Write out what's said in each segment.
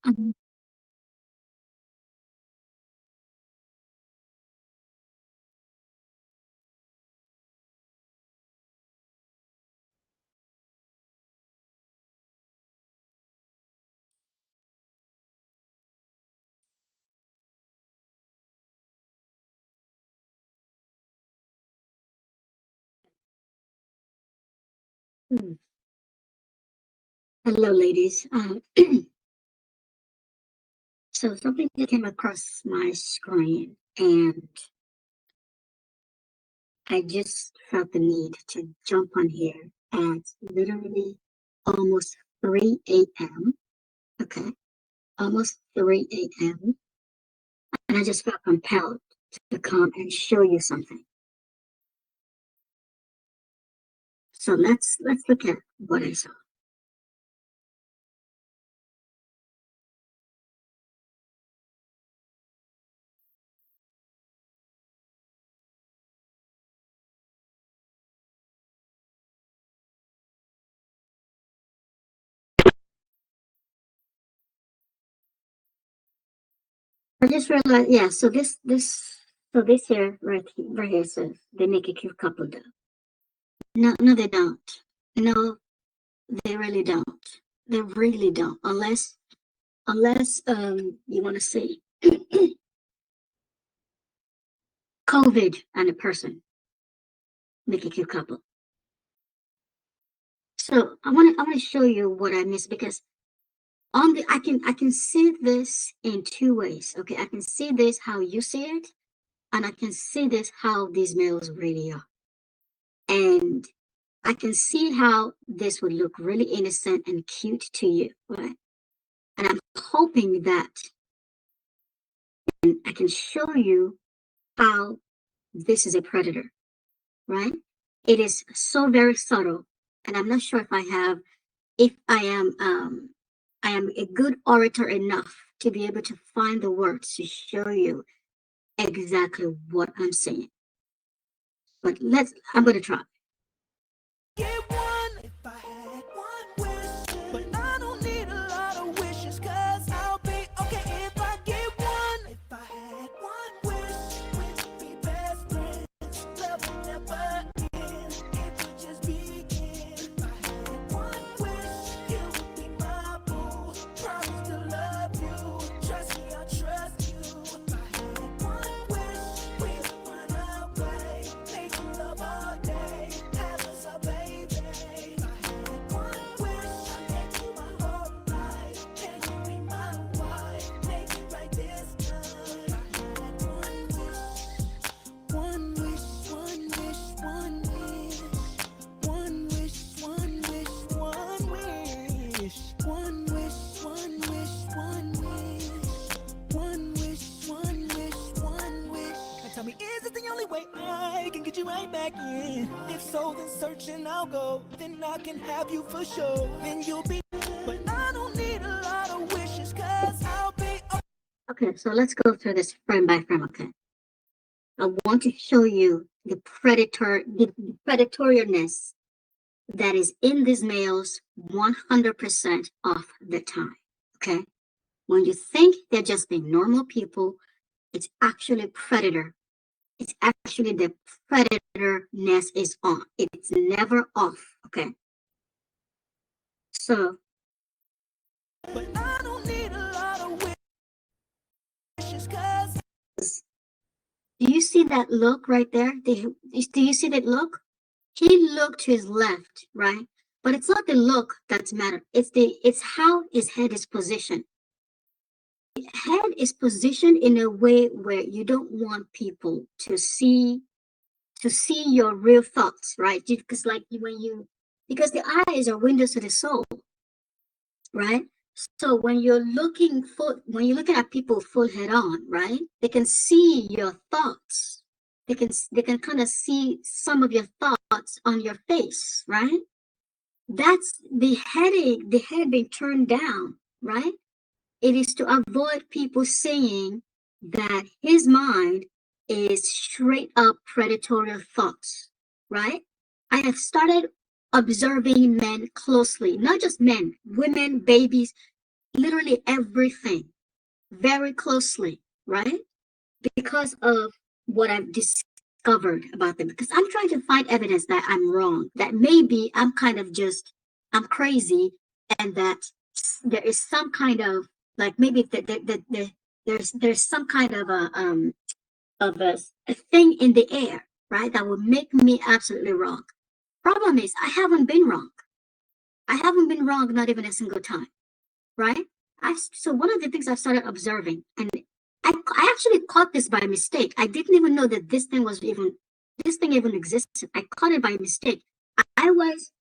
Um, hmm. Hello, ladies. So something that came across my screen, and I just felt the need to jump on here at literally almost 3 a.m. Okay, almost 3 a.m. And I just felt compelled to come and show you something. So let's look at what I saw. I just realized, yeah. So this here, right here says they make a cute couple, though. No, no, they don't. No, they really don't. They really don't. Unless you want to say COVID and a person make a cute couple. So I want to show you what I missed, because on the I can see this in two ways. Okay, I can see this how you see it, and I can see this how these males really are. And I can see how this would look really innocent and cute to you, right? And I'm hoping that I can show you how this is a predator, right? It is so very subtle, and I'm not sure if I am a good orator enough to be able to find the words to show you exactly what I'm saying. But I'm going to try. Get one if I had one wish, but I don't need a lot of wishes, cause I'll be okay if I get one. If I had one wish, we'd be best friends, love will never end, it would just begin. If I had one wish, you would be my boo, promise to love you, trust me, I'll trust you. If I had one wish, we would run away, make love all day, have us a baby. If I had one wish, I'd make you my whole life, can you be my wife, make it right this time. If I had one wish, one wish, one wish, one wish, one wish, one wish, one wish, one wish, one wish, one wish, one wish, one wish, one wish. Now tell me, is this the only way I can get you right back in? If so, then searching I'll go. Then I can have you for sure. Then you'll be, but I don't need a lot of wishes, cause I'll be. Okay, so let's go through this frame by frame, okay? I want to show you the predatorness that is in these males 100% of the time. Okay. When you think they're just being normal people, it's actually predator. It's actually the predatorness is on. It's never off. Okay. So, but I don't need a lot of wishes, cause do you see that look right there? Do you see that look? He looked to his left, right? But it's not the look that's matter. It's how his head is positioned. Head is positioned in a way where you don't want people to see your real thoughts, right? Because like when you because the eyes are windows to the soul, right? So when you're looking at people full head on, right? They can see your thoughts. They can kind of see some of your thoughts on your face, right? That's the head being turned down, right? It is to avoid people saying that his mind is straight up predatory thoughts, right? I have started observing men closely, not just men, women, babies, literally everything very closely, right? Because of what I've discovered about them. Because I'm trying to find evidence that I'm wrong, that maybe I'm crazy, and that there is some kind of, like, maybe there's some kind of a thing in the air, right? That would make me absolutely wrong. Problem is, I haven't been wrong. I haven't been wrong, not even a single time, right? So one of the things I started observing, and I actually caught this by mistake. I didn't even know that this thing even existed. I caught it by mistake. I was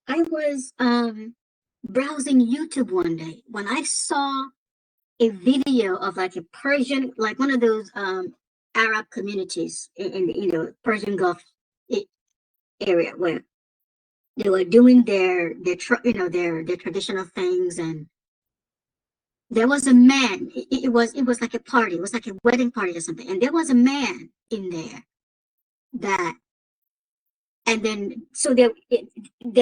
I was browsing YouTube one day when I saw a video of like a Persian, like one of those Arab communities in the Persian Gulf area, where they were doing their traditional things. And there was a man. It was like a party. It was like a wedding party or something. And there was a man in there that, and then so there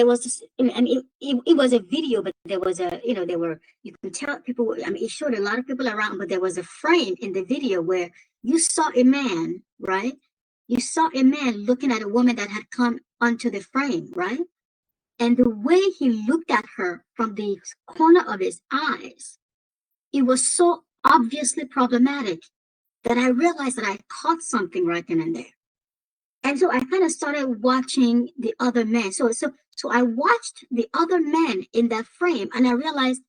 was this, and it was a video, but there was there were, you can tell people. I mean, it showed a lot of people around, but there was a frame in the video where you saw a man, right? You saw a man looking at a woman that had come onto the frame, right? And the way he looked at her from the corner of his eyes, it was so obviously problematic that I realized that I caught something right then and there. And so I kind of started watching the other men. So I watched the other men in that frame, and I realized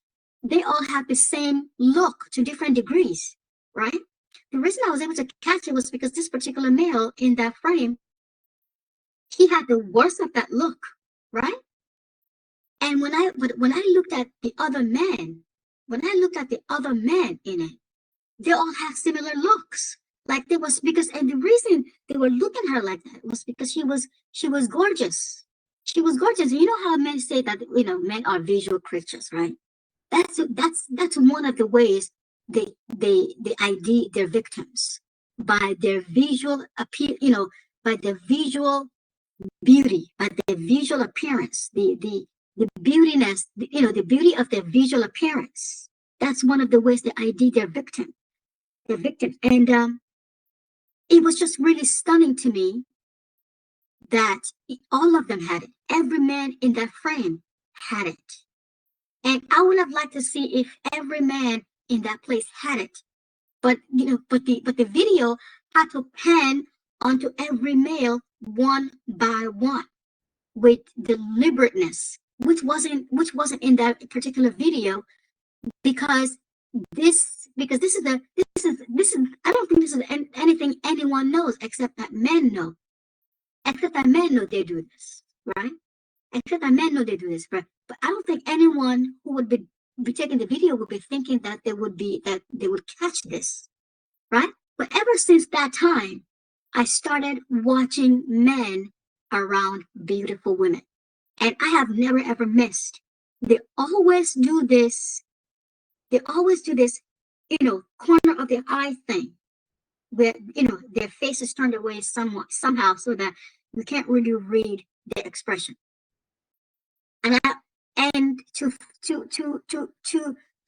they all have the same look to different degrees, right? The reason I was able to catch it was because this particular male in that frame, he had the worst of that look, right? And when I looked at the other men, when I looked at the other men in it, they all had similar looks. Like there was because and the reason they were looking at her like that was because she was gorgeous. She was gorgeous. You know how men say that men are visual creatures, right? That's one of the ways they ID their victims, by their visual appeal, by their visual beauty, by their visual appearance, the beautiness, the beauty of their visual appearance. That's one of the ways they ID their victim. And it was just really stunning to me that all of them had it. Every man in that frame had it. And I would have liked to see if every man in that place had it. But the video had to pan onto every male one by one with deliberateness, which wasn't in that particular video, because this is I don't think this is anything anyone knows except that men know. Except that men know they do this, right? Except that men know they do this, right? But I don't think anyone who would be taking the video would be thinking that they would catch this, right? But ever since that time, I started watching men around beautiful women, and I have never ever missed. They always do this. They always do this, corner of their eye thing, where their face is turned away somewhat somehow, so that you can't really read their expression. And to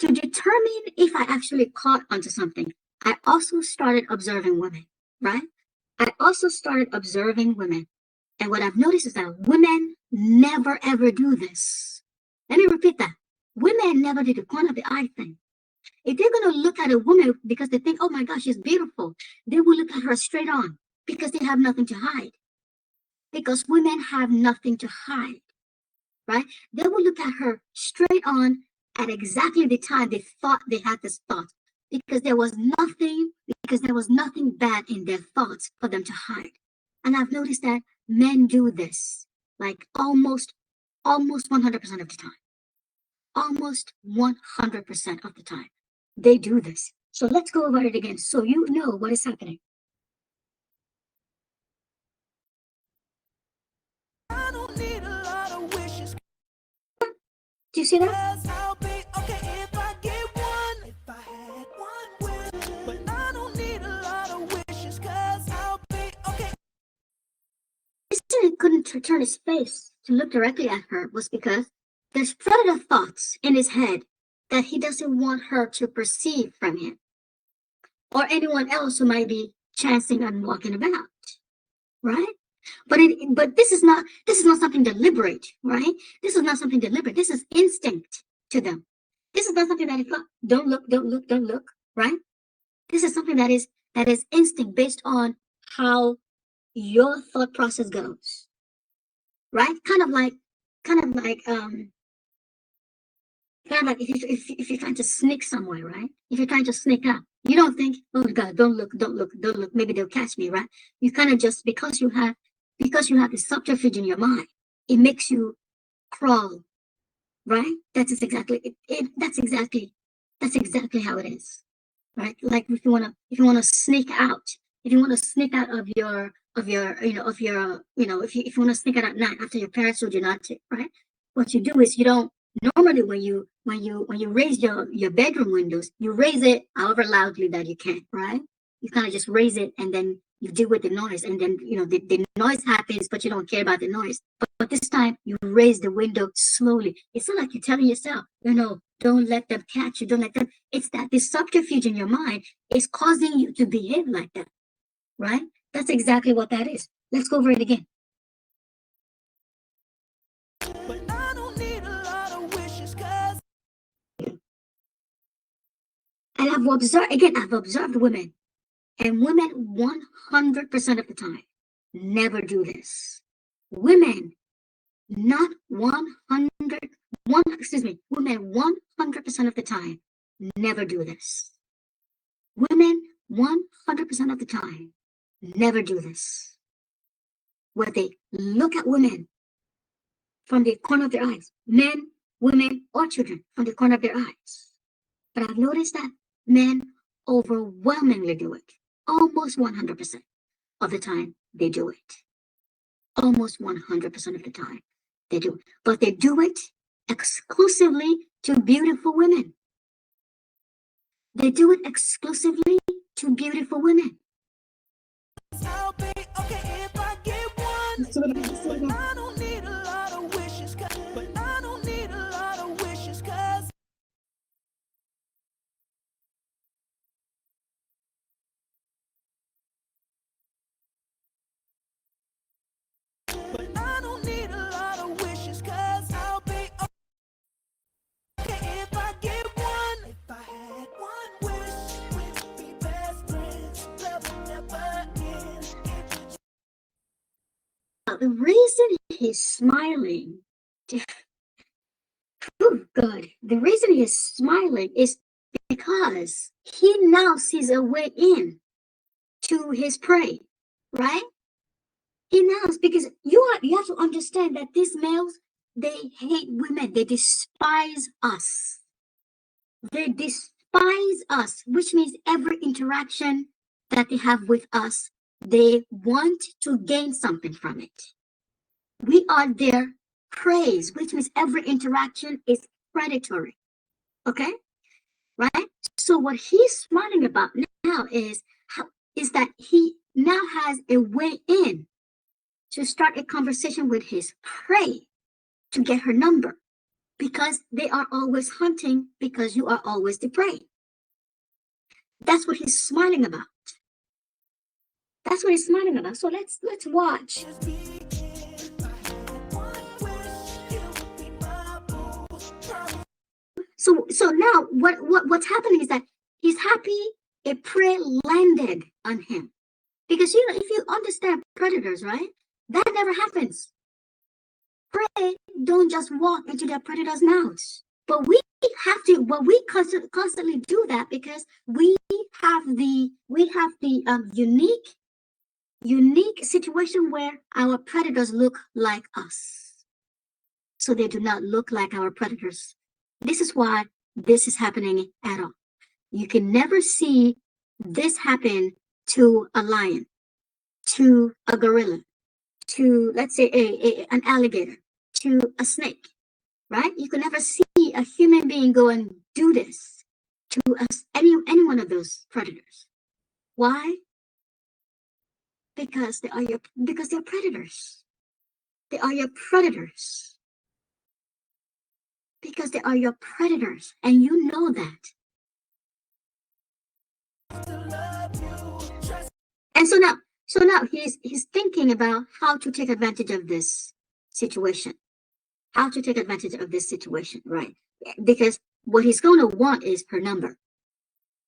determine if I actually caught onto something, I also started observing women, right? I also started observing women. And what I've noticed is that women never ever do this. Let me repeat that. Women never do the corner of the eye thing. If they're going to look at a woman because they think, oh my gosh, she's beautiful, they will look at her straight on, because they have nothing to hide. Because women have nothing to hide, right? They will look at her straight on at exactly the time they thought they had this thought, because there was nothing bad in their thoughts for them to hide. And I've noticed that men do this, like almost 100% of the time. Almost 100% of the time, they do this. So let's go over it again so you know what is happening. I don't need a lot of wishes. Do you see that? I'll be okay if I get one. If I had one wish, but I don't need a lot of wishes, cause I'll be okay. The reason he couldn't turn his face to look directly at her was because There's predator thoughts in his head that he doesn't want her to perceive from him or anyone else who might be chancing on walking about, right? But this is not something deliberate, right? This is not something deliberate. This is instinct to them. This is not something that is don't look, don't look, don't look, right? This is something that is instinct based on how your thought process goes, right? Kind of like if you're trying to sneak somewhere, right? If you're trying to sneak out, you don't think, oh God, don't look, don't look, don't look. Maybe they'll catch me, right? You kind of just because you have the subterfuge in your mind, it makes you crawl, right? That's exactly how it is, right? Like if you wanna sneak out, if you want to sneak out if you want to sneak out at night after your parents told you not to, right? What you do is you don't normally when you raise your bedroom windows, you raise it however loudly that you can, right? You kind of just raise it and then you deal with the noise, and then the noise happens, but you don't care about the noise. But this time you raise the window slowly. It's not like you're telling yourself, don't let them catch you, don't let them. It's that the subterfuge in your mind is causing you to behave like that, right? That's exactly what that is. Let's go over it again. But I don't need a lot of wishes, cause. And I've observed women, and women 100% of the time never do this. Women, not 100% of the time never do this. Women, 100% of the time, never do this. Where they look at women from the corner of their eyes, men, women, or children from the corner of their eyes. But I've noticed that men overwhelmingly do it. Almost 100% of the time, they do it. Almost 100% of the time, they do it. But they do it exclusively to beautiful women. They do it exclusively to beautiful women. I'll be okay if I get one. But I don't need a lot of wishes. But I don't need a lot of wishes. Cause but I don't need a lot of wishes. Cause I'll be okay if I get one. If I had one wish, we'd be best friends. Love will never end. The reason he's smiling, oh God, the reason he's smiling is because he now sees a way in to his prey, right? He knows because you have to understand that these males, they hate women, they despise us. They despise us, which means every interaction that they have with us, they want to gain something from it. We are their prey, which means every interaction is predatory. Okay? Right? So what he's smiling about now is that he now has a way in to start a conversation with his prey to get her number, because they are always hunting, because you are always the prey. That's what he's smiling about. That's what he's smiling about. So let's watch. So now what's happening is that he's happy a prey landed on him. Because if you understand predators, right? That never happens. Prey don't just walk into their predator's mouths. But we constantly do that because we have the unique situation where our predators look like us. So they do not look like our predators. This is why this is happening at all. You can never see this happen to a lion, to a gorilla, to, let's say, an alligator, to a snake, right? You can never see a human being go and do this to any one of those predators. Why? Because they're predators. They are your predators. because they are your predators, and you know that. And so now he's thinking about how to take advantage of this situation. How to take advantage of this situation, right? Because what he's going to want is her number.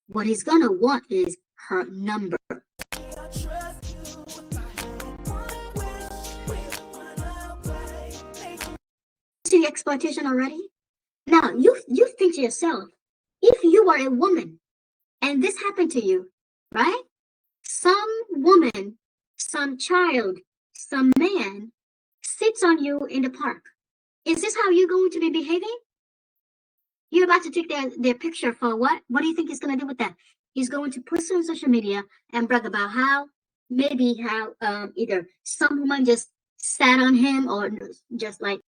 What he's going to want is her number. See exploitation already? Now you think to yourself, if you were a woman and this happened to you, right? Some woman, some child, some man sits on you in the park. Is this how you're going to be behaving? You're about to take their picture for what? What do you think he's going to do with that? He's going to post it on social media and brag about how either some woman just sat on him or just like,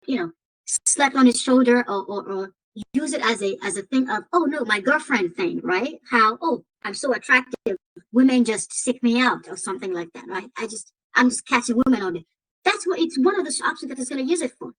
slept on his shoulder or use it as a thing of, oh no, my girlfriend thing, right? How, oh, I'm so attractive. Women just seek me out or something like that, right? I'm just catching women on it. That's what it's one of the options that it's going to use it for.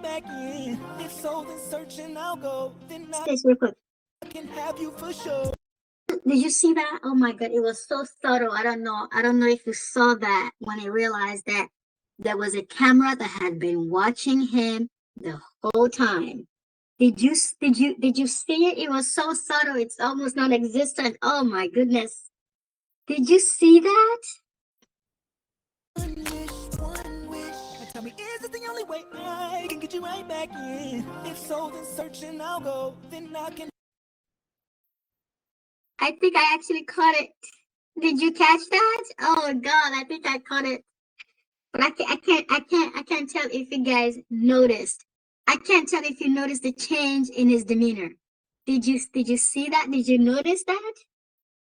Back in. If so, then searching I'll go. Then I real quick. Can have you for sure. Did you see that? Oh my god, it was so subtle. I don't know if you saw that when he realized that there was a camera that had been watching him the whole time. Did you see it? It was so subtle. It's almost non-existent. Oh my goodness. Did you see that? Tell me, is it the only way I can get you right back in? If so, then searching I'll go. Then I can. I think I actually caught it. Did you catch that? Oh God, I think I caught it. But I can't tell if you guys noticed. I can't tell if you noticed the change in his demeanor. Did you see that? Did you notice that?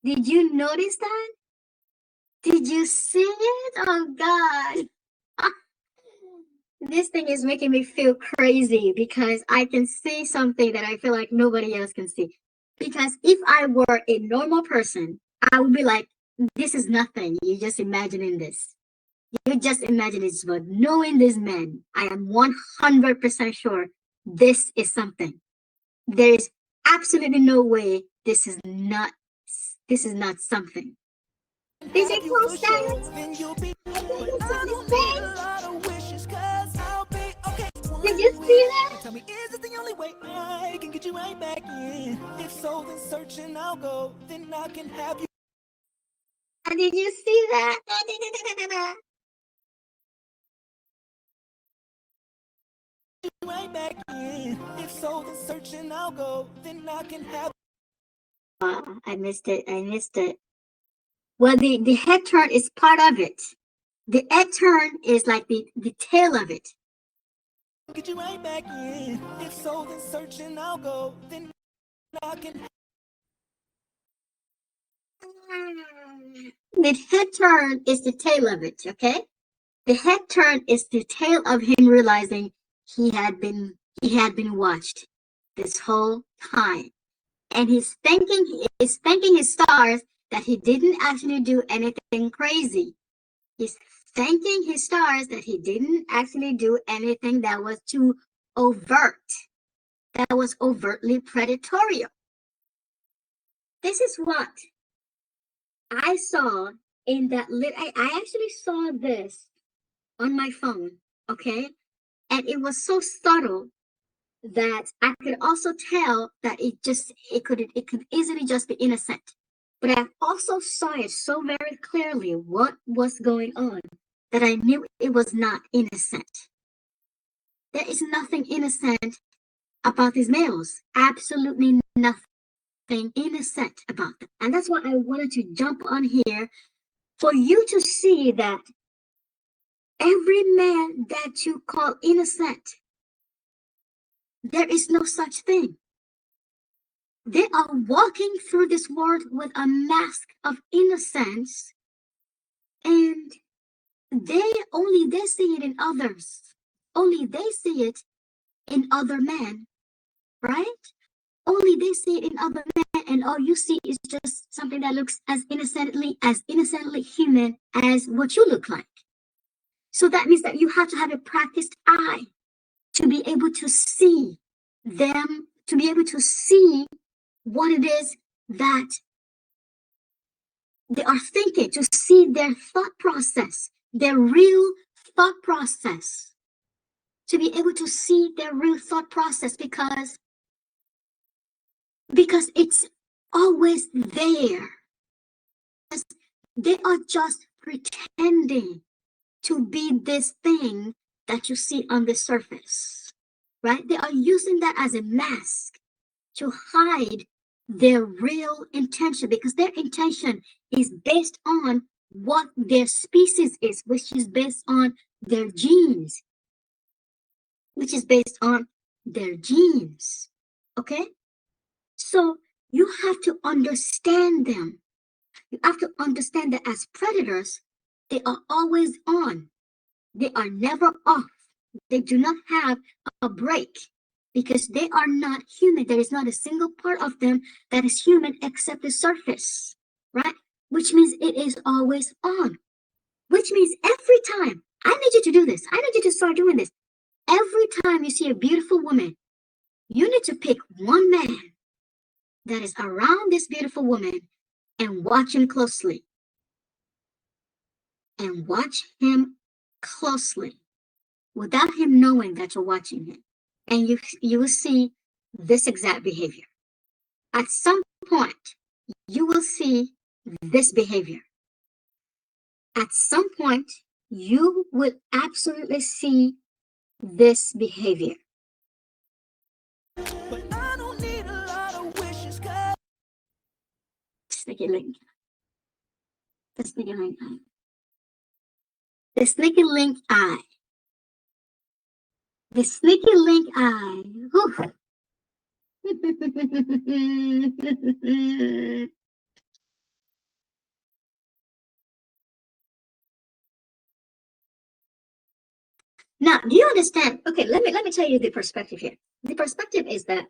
Did you notice that? Did you see it? Oh God. This thing is making me feel crazy because I can see something that I feel like nobody else can see. Because if I were a normal person, I would be like, this is nothing. You're just imagining this. You just imagine this. But knowing this man, I am 100% sure this is something. There is absolutely no way this is not something. Did you close that? Did you see that? Tell me, is it the only way I can get you right back in? If so, then searching I'll go. Then I can have you. Did you see that? Right back in. If so, then searching I'll go. Then I can have. I missed it. Well, the head turn is part of it. The head turn is like the tail of it. Get you right back in. If so, then searching I'll go. Then I can. The head turn is the tail of it, okay? The head turn is the tail of him realizing he had been watched this whole time. And he's thanking his stars that he didn't actually do anything crazy. He's thanking his stars that he didn't actually do anything that was too overt, that was overtly predatory. This is what I saw in that I actually saw this on my phone, okay? And it was so subtle that I could also tell that it could easily just be innocent. But I also saw it so very clearly what was going on that I knew it was not innocent. There is nothing innocent about these males. Absolutely nothing innocent about them. And that's why I wanted to jump on here for you to see that every man that you call innocent There is no such thing. They are walking through this world with a mask of innocence, and they see it in others. Only they see it in other men, right? Only they see it in other men, and all you see is just something that looks as innocently human as what you look like. So that means that you have to have a practiced eye to be able to see them, to be able to see what it is that they are thinking, to see their thought process, their real thought process, to be able to see their real thought process because it's always there. They are just pretending to be this thing that you see on the surface, right? They are using that as a mask to hide their real intention, because their intention is based on what their species is, which is based on their genes, which is based on their genes. Okay? So you have to understand them. You have to understand that as predators, they are always on. They are never off. They do not have a break because they are not human. There is not a single part of them that is human except the surface, right? Which means it is always on. Which means every time, I need you to do this. I need you to start doing this. Every time you see a beautiful woman, you need to pick one man that is around this beautiful woman and watch him closely. And watch him closely without him knowing that you're watching him. And you will see this exact behavior. At some point, you will see this behavior. At some point, you will absolutely see this behavior. But I don't need a lot of wishes, sneaky link. The sneaky link eye. The sneaky link eye. The sneaky link eye. Now, do you understand? Okay, let me tell you the perspective here. The perspective is that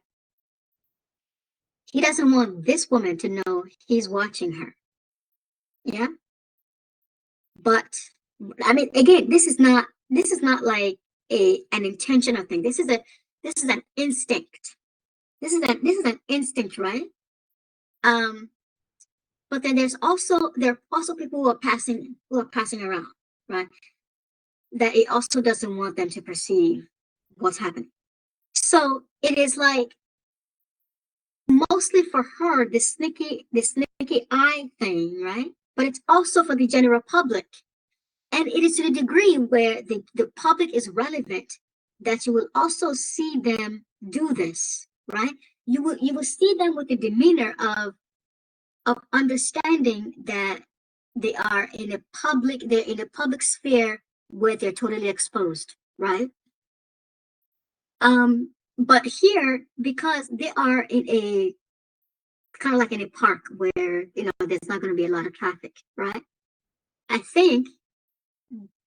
he doesn't want this woman to know he's watching her. Yeah. But I mean, again, this is not like an intentional thing. This is an instinct. This is an instinct, right? But then there are also people who are passing around, right? That it also doesn't want them to perceive what's happening. So it is like mostly for her, the sneaky eye thing, right? But it's also for the general public. And it is to the degree where the public is relevant that you will also see them do this, right? You will see them with the demeanor of understanding that they're in a public sphere where they're totally exposed, right? But here, because they are in a kind of like in a park where there's not going to be a lot of traffic, right? I think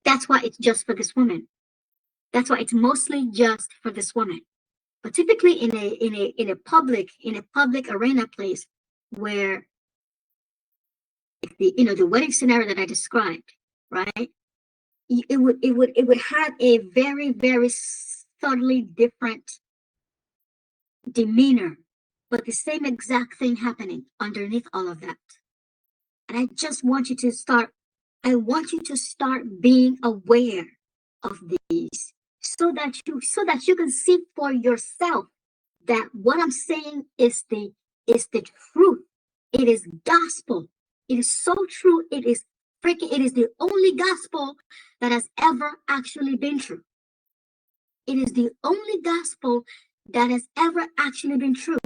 that's why it's just for this woman. That's why it's mostly just for this woman. But typically in a public arena place where the wedding scenario that I described, right? It would have a very, very subtly different demeanor, but the same exact thing happening underneath all of that. And I just want you to start being aware of these so that you can see for yourself that what I'm saying is the truth. It is gospel. It is so true. It is the only gospel that has ever actually been true. It is the only gospel that has ever actually been true.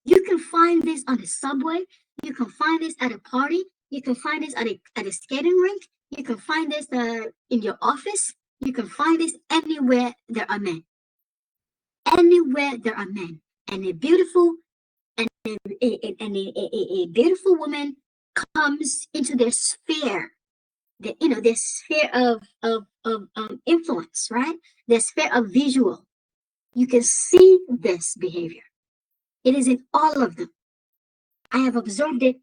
You can find this on the subway. You can find this at a party. You can find this at a skating rink. You can find this in your office. You can find this anywhere there are men. anywhere there are men, and a beautiful a beautiful woman comes into their sphere, their sphere of influence, right? Their sphere of visual. You can see this behavior. It is in all of them. I have observed it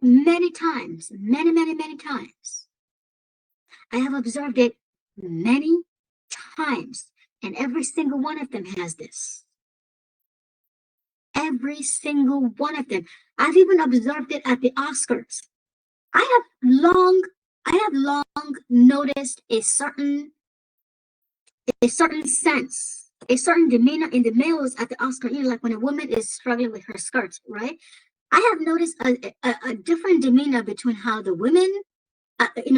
many times, many times. I have observed it many times, and every single one of them has this. Every single one of them. I've even observed it at the Oscars. I have long, I have long noticed a certain sense, a certain demeanor in the males at the Oscar. Like when a woman is struggling with her skirt, right? I have noticed a different demeanor between how the women,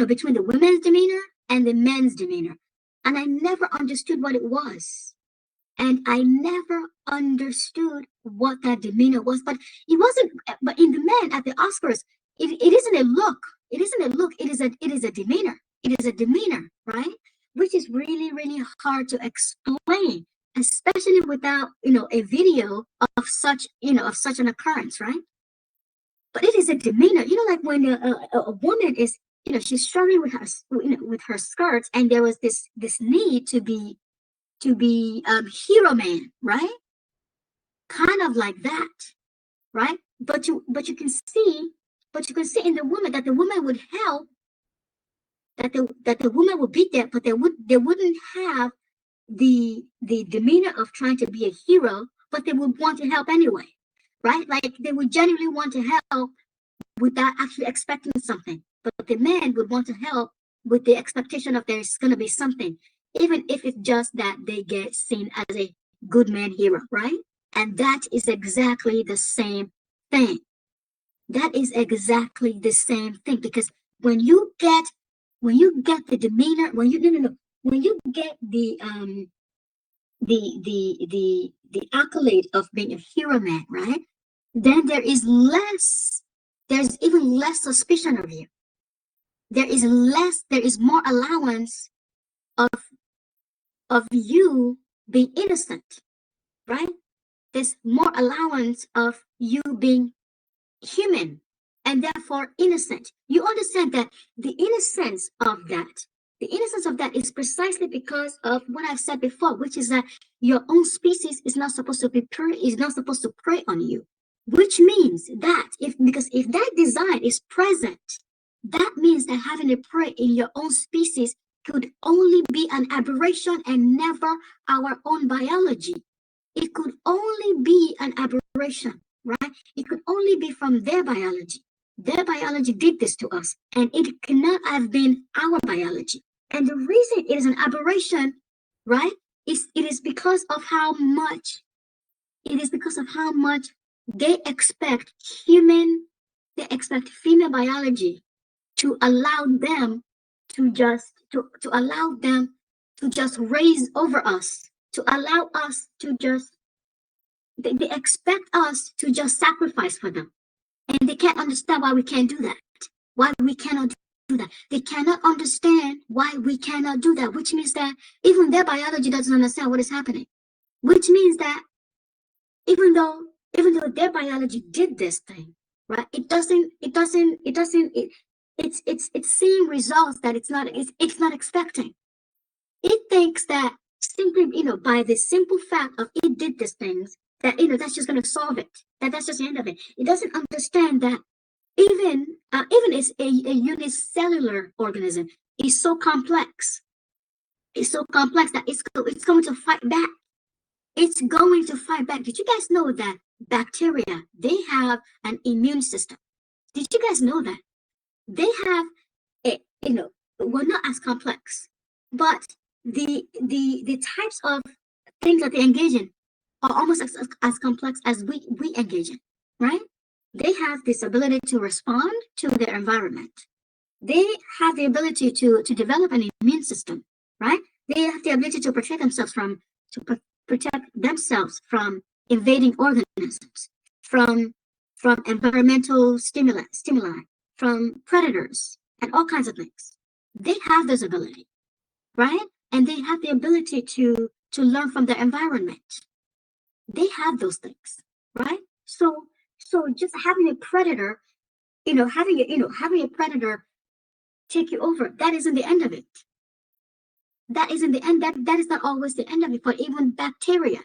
between the women's demeanor and the men's demeanor. And I never understood what it was. And I never understood what that demeanor was. But it wasn't, but in the men at the Oscars, it isn't a look. It isn't a look. It is a demeanor. It is a demeanor, right? Which is really, really hard to explain, especially without, a video of such, of such an occurrence, right? But it is a demeanor, like when a woman is, she's struggling with her, with her skirts, and there was this need to be hero man, right? Kind of like that, right? But you can see, in the woman that the woman would help, that the woman would be there, but they wouldn't have the demeanor of trying to be a hero, but they would want to help anyway, right? Like they would genuinely want to help without actually expecting something. But the man would want to help with the expectation of there's going to be something, even if it's just that they get seen as a good man hero, right? And that is exactly the same thing. That is exactly the same thing, because when you get the demeanor, when you when you get the accolade of being a hero man, right? Then there's even less suspicion of you. There is more allowance of you being innocent, right? There's more allowance of you being human and therefore innocent. You understand that the innocence of that is precisely because of what I've said before, which is that your own species is not supposed to prey on you. Which means that because if that design is present, that means that having a prey in your own species could only be an aberration and never our own biology. It could only be an aberration, right? It could only be from their biology. Their biology did this to us, and it cannot have been our biology. And the reason it is an aberration, right, it is because of how much they expect female biology to allow them to allow them to just raise over us, to allow us to just they expect us to just sacrifice for them. And they can't understand why we can't do that. Why we cannot do that. They cannot understand why we cannot do that, which means that even their biology doesn't understand what is happening. Which means that even though their biology did this thing, right? It's seeing results that it's not expecting. It thinks that simply, by the simple fact of it did these things, that that's just going to solve it. That's just the end of it. It doesn't understand that even it's a unicellular organism is so complex. It's so complex that it's going to fight back. It's going to fight back. Did you guys know that bacteria, they have an immune system? Did you guys know that? They have well, not as complex, but the types of things that they engage in are almost as complex as we engage in, right? They have this ability to respond to their environment. They have the ability to develop an immune system, right? They have the ability to protect themselves from invading organisms, from environmental stimuli, from predators, and all kinds of things. They have this ability, right? And they have the ability to to learn from their environment. They have those things, right? So just having a predator, having a predator take you over, that isn't the end of it. That isn't the end. That is not always the end of it for even bacteria.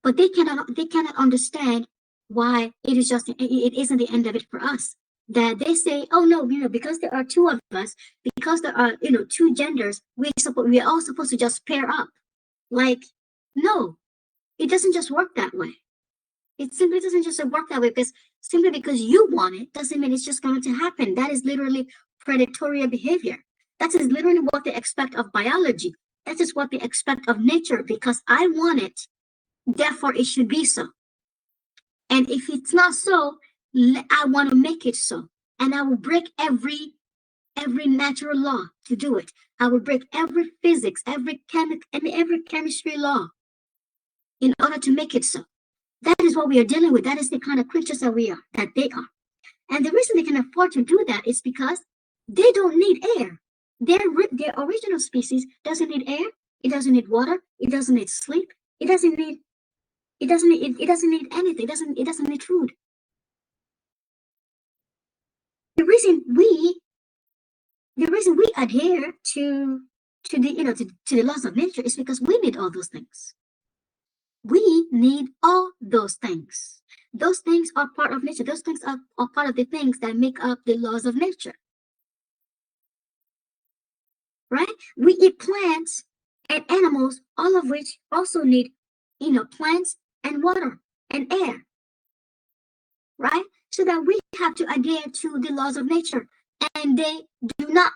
But they cannot understand why it isn't the end of it for us. That they say, oh no, because there are two of us, because there are two genders, we're all supposed to just pair up. Like, no, it doesn't just work that way. It simply doesn't just work that way, because simply because you want it doesn't mean it's just going to happen. That is literally predatory behavior. That is literally what they expect of biology. That is what they expect of nature, because I want it, therefore it should be so. And if it's not so, I want to make it so. And I will break every natural law to do it. I will break every physics, every chemistry law in order to make it so. That is what we are dealing with. That is the kind of creatures that they are. And the reason they can afford to do that is because they don't need air. Their original species doesn't need air. It doesn't need water. It doesn't need sleep. It doesn't need anything. It doesn't need food. The reason we adhere to the laws of nature is because we need all those things. We need all those things. Those things are part of nature. Those things are part of the things that make up the laws of nature. Right? We eat plants and animals, all of which also need, plants and water and air. Right? So that we have to adhere to the laws of nature, and they do not.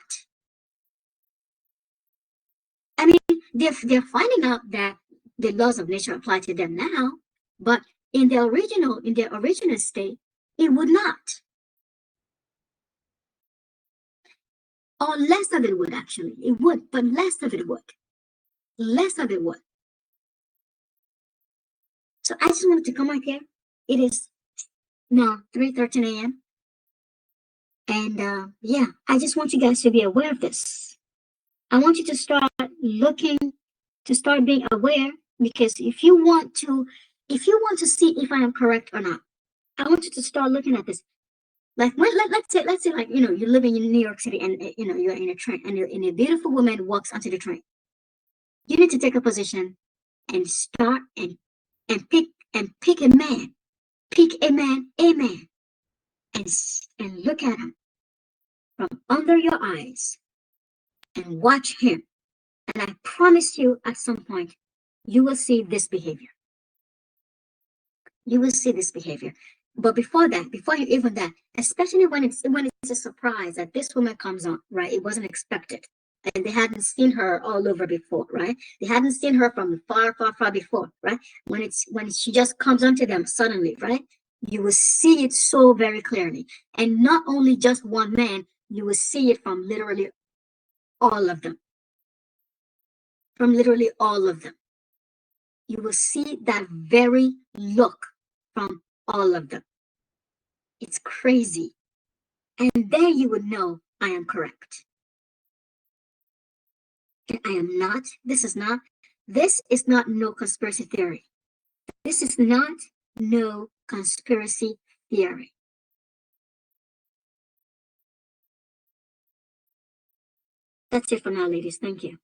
I mean, they're finding out that the laws of nature apply to them now, but in their original state, it would not. Or less of it would, actually. It would, but less of it would. Less of it would. So I just wanted to come out here. It is now 3:13 a.m. And yeah, I just want you guys to be aware of this. I want you to start looking, to start being aware, because if you want to see if I am correct or not, I want you to start looking at this. Like, let's say, like, you're living in New York City, and you're in a train, and a beautiful woman walks onto the train. You need to take a position and start and pick a man, and look at him from under your eyes and watch him. And I promise you, at some point, you will see this behavior. You will see this behavior. But before you even that, especially when it's a surprise that this woman comes on, right? It wasn't expected. And they hadn't seen her all over before, right? They hadn't seen her from far, far, far before, right? When she just comes onto them suddenly, right? You will see it so very clearly. And not only just one man, you will see it from literally all of them. From literally all of them. You will see that very look from all of them. It's crazy. And then you would know I am correct. And I am not. This is not no conspiracy theory. This is not no conspiracy theory. That's it for now, ladies. Thank you.